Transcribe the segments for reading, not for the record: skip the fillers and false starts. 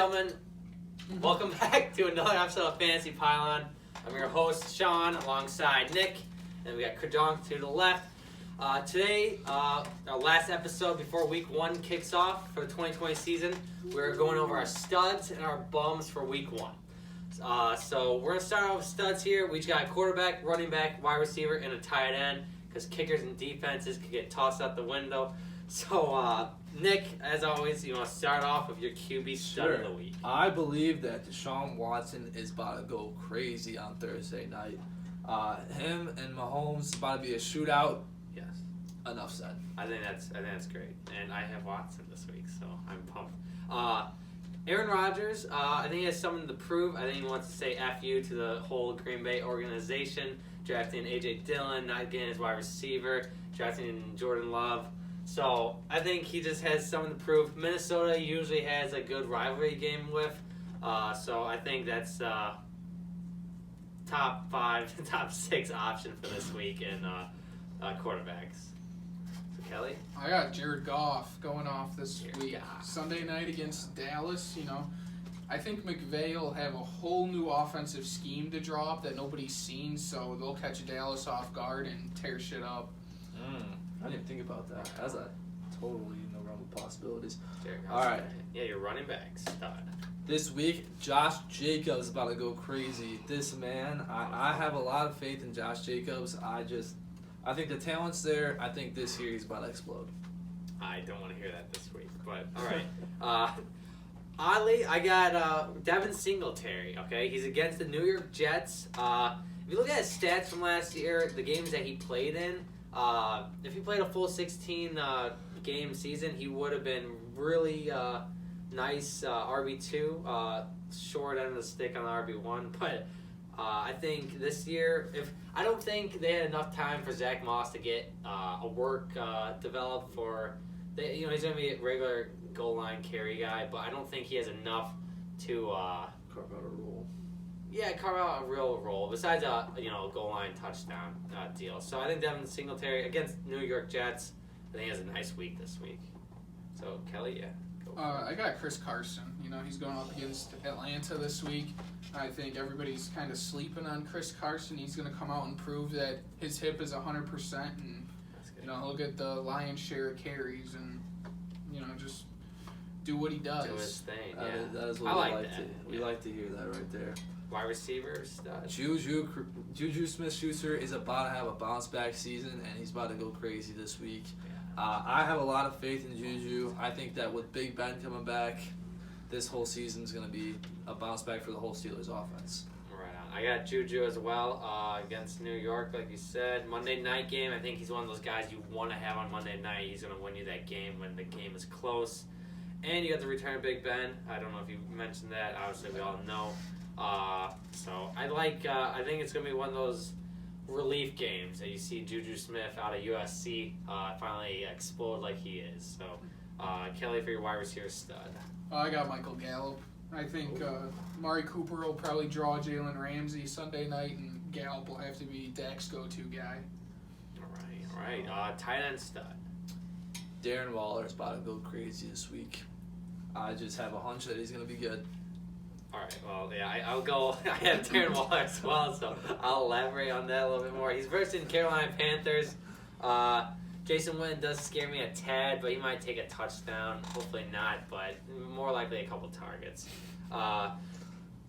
gentlemen, welcome back to another episode of Fantasy Pylon. I'm your host, Sean, alongside Nick, and we got Kardonk to the left. Today, our last episode before Week 1 kicks off for the 2020 season, we're going over our studs and our bums for Week 1. So we're going to start off with studs here. We just got a quarterback, running back, wide receiver, and a tight end, because kickers and defenses could get tossed out the window. So, Nick, as always, you want to start off with your QB stud of the week. I believe that Deshaun Watson is about to go crazy on Thursday night. Him and Mahomes is about to be a shootout. Yes. Enough said. I think that's great. And I have Watson this week, so I'm pumped. Aaron Rodgers, I think he has something to prove. I think he wants to say F you to the whole Green Bay organization, drafting A.J. Dillon, not getting his wide receiver, drafting Jordan Love. So I think he just has something to prove. Minnesota usually has a good rivalry game with, so I think that's top 5, top 6 option for this week in quarterbacks. So Kelly? I got Jared Goff going off this week. Goff. Sunday night against Dallas, I think McVay will have a whole new offensive scheme to drop that nobody's seen, so they'll catch Dallas off guard and tear shit up. I didn't even think about that. That's a totally in the realm of possibilities. Jared Goff. All right. Yeah, your running back stud. This week, Josh Jacobs is about to go crazy. This man, I have a lot of faith in Josh Jacobs. I think the talent's there. I think this year he's about to explode. I don't want to hear that this week, but all right. Oddly, I got Devin Singletary. Okay, he's against the New York Jets. If you look at his stats from last year, the games that he played in, if he played a full 16 game season, he would have been really nice RB2, short end of the stick on the RB1. But I think this year, I don't think they had enough time for Zach Moss to get a work developed for. He's going to be a regular goal line carry guy, but I don't think he has enough to Carve out a role. Yeah, carve out a real role besides a goal line touchdown deal. So I think Devin Singletary against New York Jets, I think he has a nice week this week. So Kelly, yeah. Go for it. I got Chris Carson. He's going up against Atlanta this week. I think everybody's kind of sleeping on Chris Carson. He's going to come out and prove that his hip is 100%, and That's good. he'll get the lion's share of carries and just do what he does. Do his thing. That Yeah, is what I we like like that. to. We Yeah. like to hear that right there. Wide receiver stud. Juju Smith-Schuster is about to have a bounce back season, and he's about to go crazy this week. I have a lot of faith in Juju. I think that with Big Ben coming back, this whole season is going to be a bounce back for the whole Steelers offense. Right on. I got Juju as well against New York, like you said. Monday night game, I think he's one of those guys you want to have on Monday night. He's going to win you that game when the game is close. And you got the return of Big Ben. I don't know if you mentioned that. Obviously, we all know. So I think it's going to be one of those relief games that you see Juju Smith out of USC finally explode like he is. So, Kelly, for your wide receiver stud. I got Michael Gallup. I think Mari Cooper will probably draw Jalen Ramsey Sunday night, and Gallup will have to be Dak's go-to guy. All right. Tight end stud. Darren Waller is about to go crazy this week. I just have a hunch that he's going to be good. All right, well, yeah, I'll go. I have Darren Waller as well, so I'll elaborate on that a little bit more. He's versus the Carolina Panthers. Jason Witten does scare me a tad, but he might take a touchdown. Hopefully not, but more likely a couple targets. But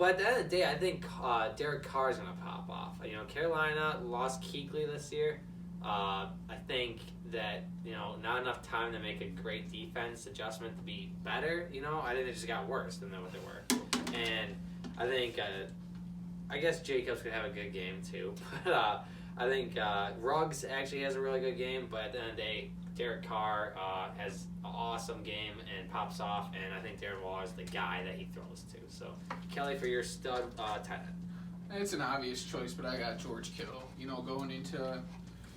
at the end of the day, I think Derek Carr is going to pop off. Carolina lost Kuechly this year. I think that, not enough time to make a great defense adjustment to be better. I think they just got worse than what they were. And I think, I guess Jacobs could have a good game too. But I think Ruggs actually has a really good game. But at the end of the day, Derek Carr has an awesome game and pops off. And I think Darren Waller is the guy that he throws to. So, Kelly, for your stud tight end. It's an obvious choice, but I got George Kittle. Going into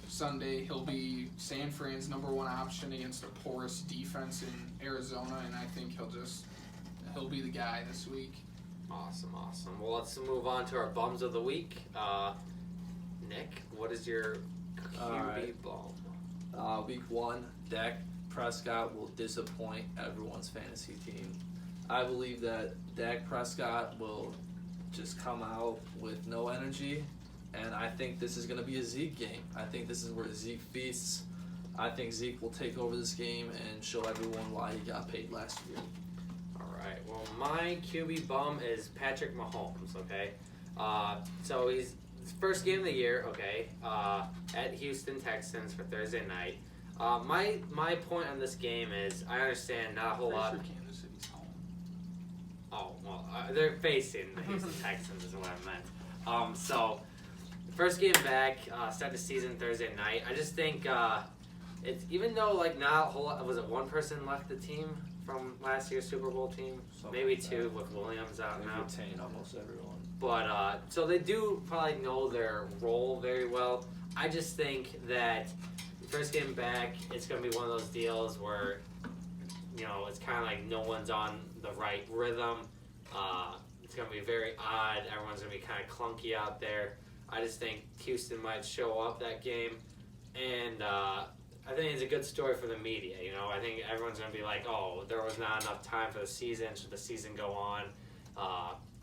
Sunday, he'll be San Fran's number 1 option against a porous defense in Arizona, and I think he'll be the guy this week. Awesome. Well, let's move on to our bums of the week. Nick, what is your QB bum? Week 1, Dak Prescott will disappoint everyone's fantasy team. I believe that Dak Prescott will just come out with no energy, and I think this is going to be a Zeke game. I think this is where Zeke feasts. I think Zeke will take over this game and show everyone why he got paid last year. All right. Well, my QB bum is Patrick Mahomes. Okay. So he's his first game of the year. Okay. At Houston Texans for Thursday night. My point on this game is I understand not a whole lot. Kansas City's home. Oh well, they're facing the Houston Texans is what I meant. So first game back, start the season Thursday night. I just think it's even though like not a whole lot. Was it one person left the team from last year's Super Bowl team? Something Maybe like two that. with Williams out They now. retain almost everyone. But so they do probably know their role very well. I just think that first game back, it's gonna be one of those deals where it's kind of like no one's on the right rhythm. It's gonna be very odd. Everyone's gonna be kind of clunky out there. I just think Houston might show up that game, and I think it's a good story for the media. I think everyone's gonna be like, "Oh, there was not enough time for the season. Should the season go on?"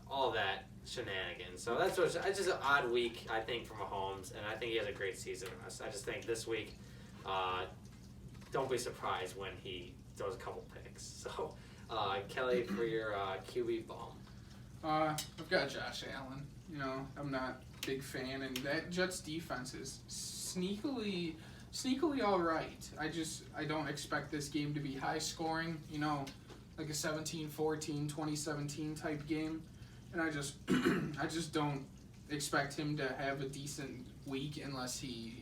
All that shenanigans. So it's just an odd week, I think, for Mahomes, and I think he has a great season. I just think this week, don't be surprised when he throws a couple picks. So, Kelly, for your QB bum. I've got Josh Allen. I'm not a big fan, and that Jets defense is sneakily all right. I don't expect this game to be high scoring. Like a 17-14, 2017 type game, and I just don't expect him to have a decent week unless he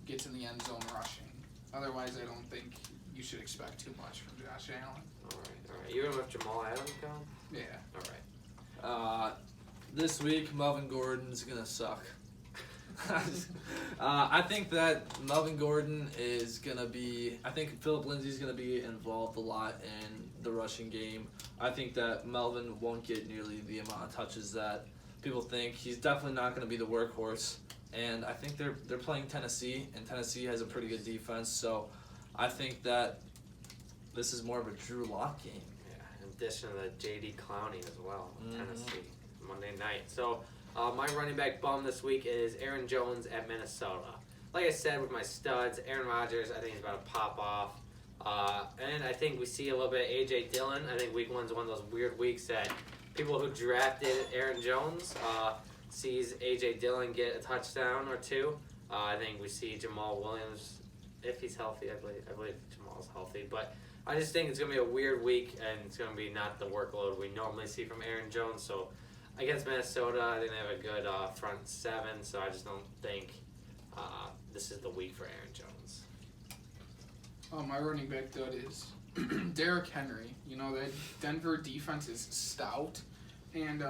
gets in the end zone rushing. Otherwise, I don't think you should expect too much from Josh Allen. All right. You going with Jamal Adams, Colin? Yeah. All right. This week, Melvin Gordon's gonna suck. I think that Melvin Gordon is gonna be. I think Philip Lindsay's gonna be involved a lot in the rushing game. I think that Melvin won't get nearly the amount of touches that people think. He's definitely not gonna be the workhorse. And I think they're playing Tennessee, and Tennessee has a pretty good defense. So I think that this is more of a Drew Lock game. Yeah, in addition to the J.D. Clowney as well, Mhm. Tennessee, Monday night. So my running back bum this week is Aaron Jones at Minnesota. Like I said with my studs, Aaron Rodgers, I think he's about to pop off. And I think we see a little bit of A.J. Dillon. I think week one's one of those weird weeks that people who drafted Aaron Jones sees A.J. Dillon get a touchdown or two. I think we see Jamal Williams, if he's healthy. I believe Jamal's healthy. But I just think it's going to be a weird week, and it's going to be not the workload we normally see from Aaron Jones. So against Minnesota, I think they have a good front seven, so I just don't think this is the week for Aaron Jones. My running back dud is Derrick Henry. That Denver defense is stout, and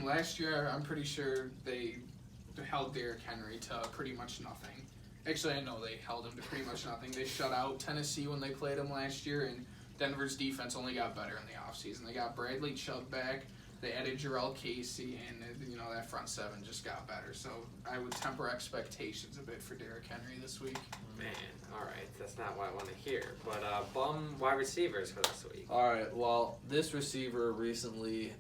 last year I'm pretty sure they held Derrick Henry to pretty much nothing. Actually, I know they held him to pretty much nothing. They shut out Tennessee when they played him last year, and Denver's defense only got better in the offseason. They got Bradley Chubb back. They added Jarrell Casey, and that front seven just got better. So I would temper expectations a bit for Derrick Henry this week. Man, all right, that's not what I want to hear. But bum wide receivers for this week. All right. Well, this receiver recently,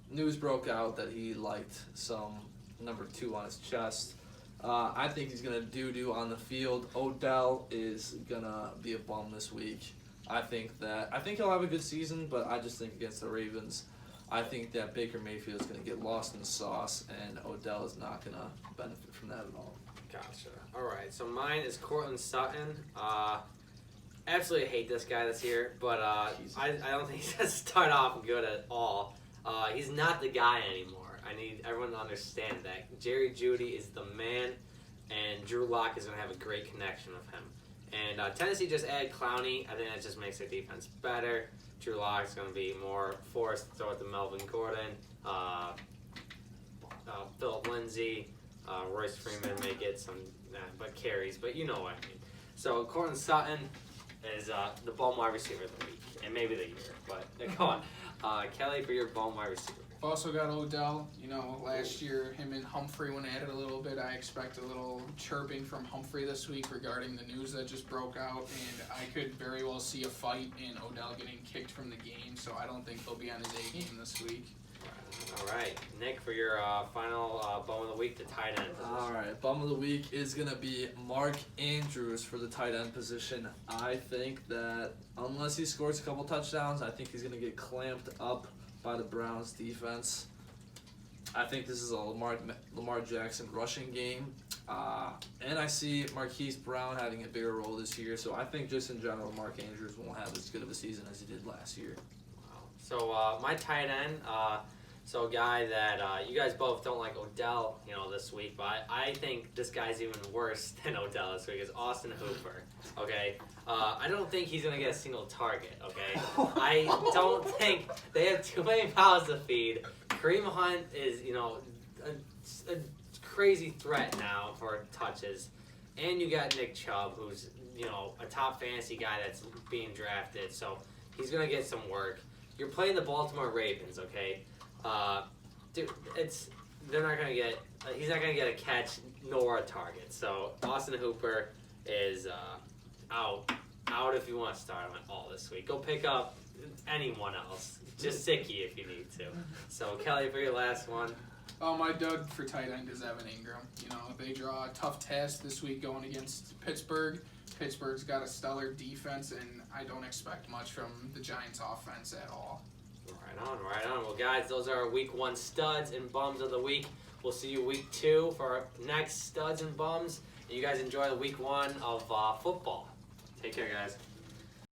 news broke out that he liked some number 2 on his chest. I think he's gonna doo-doo on the field. Odell is gonna be a bum this week. I think he'll have a good season, but I just think against the Ravens, I think that Baker Mayfield is gonna get lost in the sauce, and Odell is not gonna benefit from that at all. Gotcha. All right, so mine is Cortland Sutton. Absolutely hate this guy this year, but I don't think he's gonna start off good at all. He's not the guy anymore. I need everyone to understand that. Jerry Jeudy is the man, and Drew Lock is going to have a great connection with him. And Tennessee just added Clowney. I think that just makes their defense better. Drew Lock is going to be more forced to throw it to Melvin Gordon, Philip Lindsay, Royce Freeman may get some but carries, but you know what I mean. So Cortland Sutton is the bum wide receiver of the week, and maybe the year. But go on. Kelly, for your bum wide receiver. I've also got Odell. You know, last year him and Humphrey went at it a little bit. I expect a little chirping from Humphrey this week regarding the news that just broke out, and I could very well see a fight and Odell getting kicked from the game. So I don't think he'll be on his A game this week. All right, Nick, for your final bum of the week, the tight end position. All right, bum of the week is going to be Mark Andrews for the tight end position. I think that unless he scores a couple touchdowns, I think he's going to get clamped up by the Browns defense. I think this is a Lamar Jackson rushing game. And I see Marquise Brown having a bigger role this year. So I think just in general, Mark Andrews won't have as good of a season as he did last year. Wow. So my tight end, so a guy that you guys both don't like Odell, this week, but I think this guy's even worse than Odell this week is Austin Hooper. Okay, I don't think he's gonna get a single target. Okay, I don't think they have too many mouths to feed. Kareem Hunt is a crazy threat now for touches, and you got Nick Chubb, who's a top fantasy guy that's being drafted, so he's gonna get some work. You're playing the Baltimore Ravens, okay? Dude, they're not gonna get. He's not gonna get a catch nor a target. So Austin Hooper is out if you want to start him at all this week. Go pick up anyone else. Just Sicky if you need to. So Kelly, for your last one. My dud for tight end is Evan Ingram. They draw a tough test this week going against Pittsburgh. Pittsburgh's got a stellar defense, and I don't expect much from the Giants' offense at all. Right on. Well, guys, those are our week 1 studs and bums of the week. We'll see you week 2 for our next studs and bums. And you guys enjoy the week 1 of football. Take care, guys.